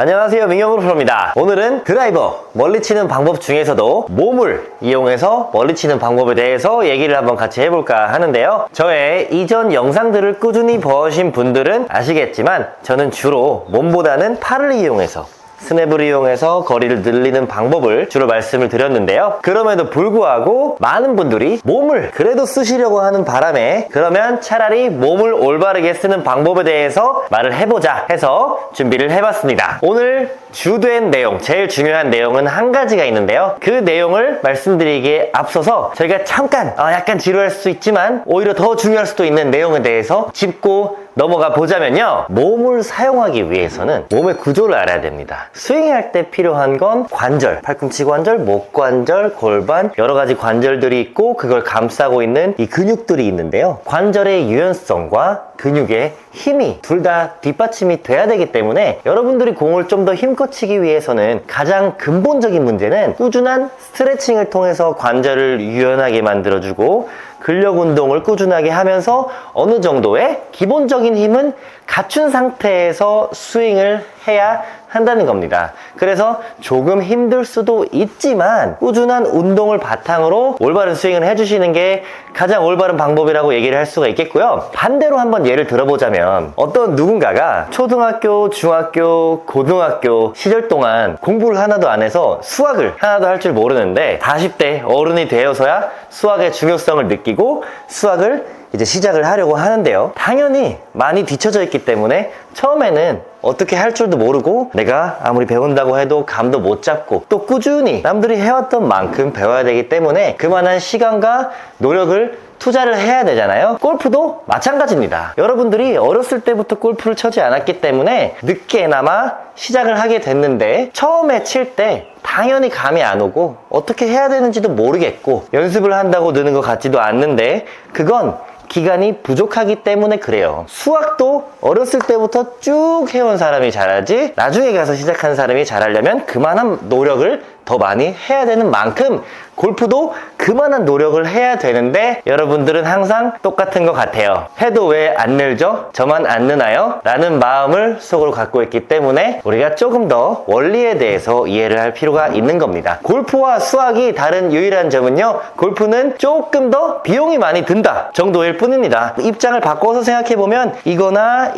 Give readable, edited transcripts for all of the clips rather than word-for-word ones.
안녕하세요, 민경으로 프로입니다. 오늘은 드라이버, 멀리 치는 방법 중에서도 몸을 이용해서 멀리 치는 방법에 대해서 얘기를 한번 같이 해볼까 하는데요. 저의 이전 영상들을 꾸준히 보신 분들은 아시겠지만 저는 주로 몸보다는 팔을 이용해서 스냅을 이용해서 거리를 늘리는 방법을 주로 말씀을 드렸는데요. 그럼에도 불구하고 많은 분들이 몸을 그래도 쓰시려고 하는 바람에 그러면 차라리 몸을 올바르게 쓰는 방법에 대해서 말을 해보자 해서 준비를 해봤습니다. 오늘 주된 내용, 제일 중요한 내용은 한 가지가 있는데요. 그 내용을 말씀드리기에 앞서서 저희가 잠깐 약간 지루할 수 있지만 오히려 더 중요할 수도 있는 내용에 대해서 짚고 넘어가 보자면요. 몸을 사용하기 위해서는 몸의 구조를 알아야 됩니다. 스윙할 때 필요한 건 관절, 팔꿈치 관절, 목 관절, 골반 여러 가지 관절들이 있고 그걸 감싸고 있는 이 근육들이 있는데요. 관절의 유연성과 근육의 힘이 둘 다 뒷받침이 돼야 되기 때문에 여러분들이 공을 좀 더 힘껏 치기 위해서는 가장 근본적인 문제는 꾸준한 스트레칭을 통해서 관절을 유연하게 만들어주고 근력 운동을 꾸준하게 하면서 어느 정도의 기본적인 힘은 갖춘 상태에서 스윙을 해야 한다는 겁니다. 그래서 조금 힘들 수도 있지만 꾸준한 운동을 바탕으로 올바른 스윙을 해주시는 게 가장 올바른 방법이라고 얘기를 할 수가 있겠고요. 반대로 한번 예를 들어보자면 어떤 누군가가 초등학교, 중학교, 고등학교 시절 동안 공부를 하나도 안 해서 수학을 하나도 할 줄 모르는데 40대 어른이 되어서야 수학의 중요성을 느끼고 수학을 이제 시작을 하려고 하는데요. 당연히 많이 뒤쳐져 있기 때문에 처음에는 어떻게 할 줄도 모르고 내가 아무리 배운다고 해도 감도 못 잡고 또 꾸준히 남들이 해왔던 만큼 배워야 되기 때문에 그만한 시간과 노력을 투자를 해야 되잖아요. 골프도 마찬가지입니다. 여러분들이 어렸을 때부터 골프를 쳐지 않았기 때문에 늦게나마 시작을 하게 됐는데 처음에 칠 때 당연히 감이 안 오고 어떻게 해야 되는지도 모르겠고 연습을 한다고 느는 것 같지도 않는데 그건 기간이 부족하기 때문에 그래요. 수학도 어렸을 때부터 쭉 해온 사람이 잘하지 나중에 가서 시작한 사람이 잘하려면 그만한 노력을 더 많이 해야 되는 만큼 골프도 그만한 노력을 해야 되는데 여러분들은 항상 똑같은 것 같아요. 해도 왜 안 늘죠? 저만 안 느나요? 라는 마음을 속으로 갖고 있기 때문에 우리가 조금 더 원리에 대해서 이해를 할 필요가 있는 겁니다. 골프와 수학이 다른 유일한 점은요. 골프는 조금 더 비용이 많이 든다 정도일 뿐입니다. 입장을 바꿔서 생각해보면 이거나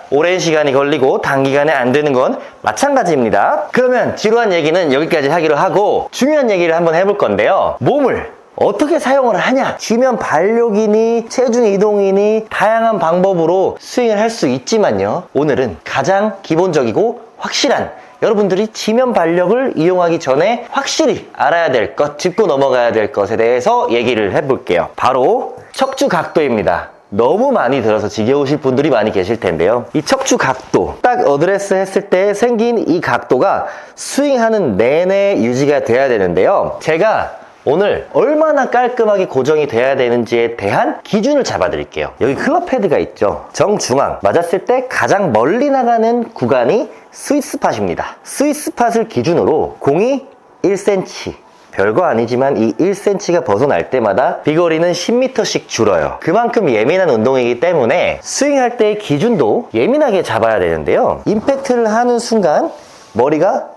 오랜 시간이 걸리고 단기간에 안 되는 건 마찬가지입니다. 그러면 지루한 얘기는 여기까지 하기로 하고 중요한 얘기를 한번 해볼 건데요. 몸을 어떻게 사용을 하냐? 지면 발력이니 체중 이동이니 다양한 방법으로 스윙을 할 수 있지만요. 오늘은 가장 기본적이고 확실한 여러분들이 지면 발력을 이용하기 전에 확실히 알아야 될 것, 짚고 넘어가야 될 것에 대해서 얘기를 해볼게요. 바로 척추 각도입니다. 너무 많이 들어서 지겨우실 분들이 많이 계실 텐데요. 이 척추 각도, 딱 어드레스 했을 때 생긴 이 각도가 스윙하는 내내 유지가 돼야 되는데요. 제가 오늘 얼마나 깔끔하게 고정이 돼야 되는지에 대한 기준을 잡아 드릴게요. 여기 클럽 헤드가 있죠. 정중앙 맞았을 때 가장 멀리 나가는 구간이 스윗스팟입니다. 스윗스팟을 기준으로 공이 1cm 별거 아니지만 이 1cm가 벗어날 때마다 비거리는 10m씩 줄어요. 그만큼 예민한 운동이기 때문에 스윙할 때의 기준도 예민하게 잡아야 되는데요. 임팩트를 하는 순간 머리가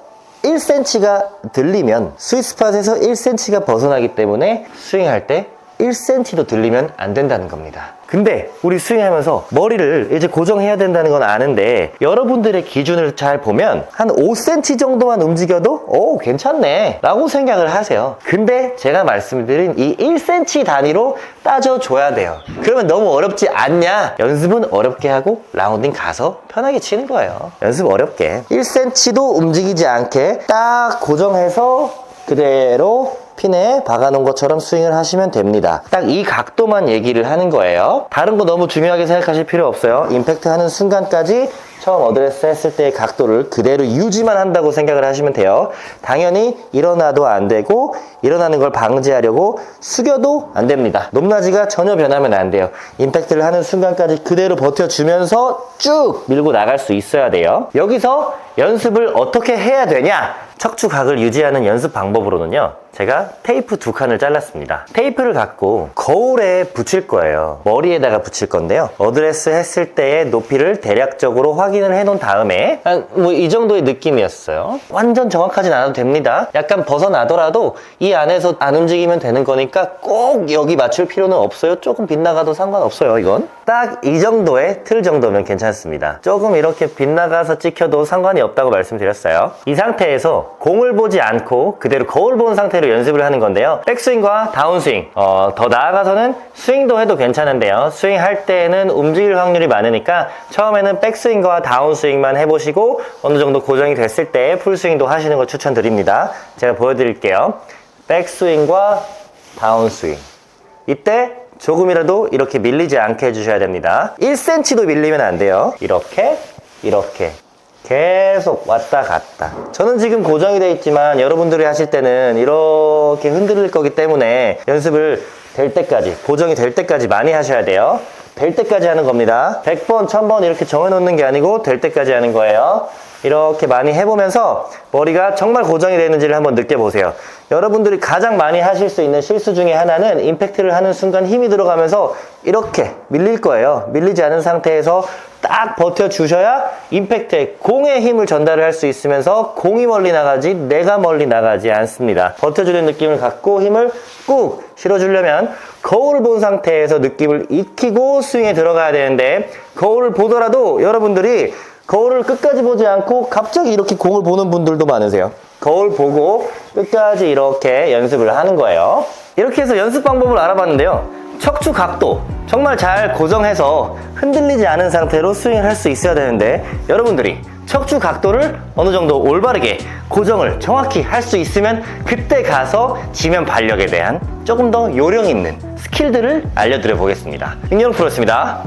1cm가 들리면 스윗스팟에서 1cm가 벗어나기 때문에 스윙할 때 1cm도 들리면 안 된다는 겁니다. 근데 우리 스윙하면서 머리를 이제 고정해야 된다는 건 아는데 여러분들의 기준을 잘 보면 한 5cm 정도만 움직여도 괜찮네 라고 생각을 하세요. 근데 제가 말씀드린 이 1cm 단위로 따져줘야 돼요. 그러면 너무 어렵지 않냐? 연습은 어렵게 하고 라운딩 가서 편하게 치는 거예요. 연습 어렵게 1cm도 움직이지 않게 딱 고정해서 그대로 핀에 박아놓은 것처럼 스윙을 하시면 됩니다. 딱 이 각도만 얘기를 하는 거예요. 다른 거 너무 중요하게 생각하실 필요 없어요. 임팩트 하는 순간까지 처음 어드레스 했을 때의 각도를 그대로 유지만 한다고 생각을 하시면 돼요. 당연히 일어나도 안 되고 일어나는 걸 방지하려고 숙여도 안 됩니다. 높낮이가 전혀 변하면 안 돼요. 임팩트를 하는 순간까지 그대로 버텨주면서 쭉 밀고 나갈 수 있어야 돼요. 여기서 연습을 어떻게 해야 되냐? 척추각을 유지하는 연습 방법으로는요. 제가 테이프 2칸을 잘랐습니다. 테이프를 갖고 거울에 붙일 거예요. 머리에다가 붙일 건데요. 어드레스 했을 때의 높이를 대략적으로 확인을 해놓은 다음에 뭐 이 정도의 느낌이었어요. 완전 정확하진 않아도 됩니다. 약간 벗어나더라도 이 안에서 안 움직이면 되는 거니까 꼭 여기 맞출 필요는 없어요. 조금 빗나가도 상관없어요. 이건 딱 이 정도의 틀 정도면 괜찮습니다. 조금 이렇게 빗나가서 찍혀도 상관이 없다고 말씀드렸어요. 이 상태에서 공을 보지 않고 그대로 거울 본 상태로 연습을 하는 건데요. 백스윙과 다운스윙, 더 나아가서는 스윙도 해도 괜찮은데요. 스윙할 때는 움직일 확률이 많으니까 처음에는 백스윙과 다운스윙만 해보시고 어느 정도 고정이 됐을 때 풀스윙도 하시는 걸 추천드립니다. 제가 보여드릴게요. 백스윙과 다운스윙. 이때 조금이라도 이렇게 밀리지 않게 해주셔야 됩니다. 1cm도 밀리면 안 돼요. 이렇게 계속 왔다 갔다. 저는 지금 고정이 되어 있지만 여러분들이 하실 때는 이렇게 흔들릴 거기 때문에 연습을 될 때까지, 고정이 될 때까지 많이 하셔야 돼요. 될 때까지 하는 겁니다. 100번, 1000번 이렇게 정해놓는 게 아니고 될 때까지 하는 거예요. 이렇게 많이 해보면서 머리가 정말 고정이 되는지를 한번 느껴보세요. 여러분들이 가장 많이 하실 수 있는 실수 중에 하나는 임팩트를 하는 순간 힘이 들어가면서 이렇게 밀릴 거예요. 밀리지 않은 상태에서 딱 버텨주셔야 임팩트에 공의 힘을 전달을 할 수 있으면서 공이 멀리 나가지 내가 멀리 나가지 않습니다. 버텨주는 느낌을 갖고 힘을 꾹 실어주려면 거울을 본 상태에서 느낌을 익히고 스윙에 들어가야 되는데 거울을 보더라도 여러분들이 거울을 끝까지 보지 않고 갑자기 이렇게 공을 보는 분들도 많으세요. 거울 보고 끝까지 이렇게 연습을 하는 거예요. 이렇게 해서 연습 방법을 알아봤는데요. 척추 각도 정말 잘 고정해서 흔들리지 않은 상태로 스윙을 할 수 있어야 되는데 여러분들이 척추 각도를 어느 정도 올바르게 고정을 정확히 할 수 있으면 그때 가서 지면 발력에 대한 조금 더 요령 있는 스킬들을 알려드려 보겠습니다. 윤경 프로였습니다.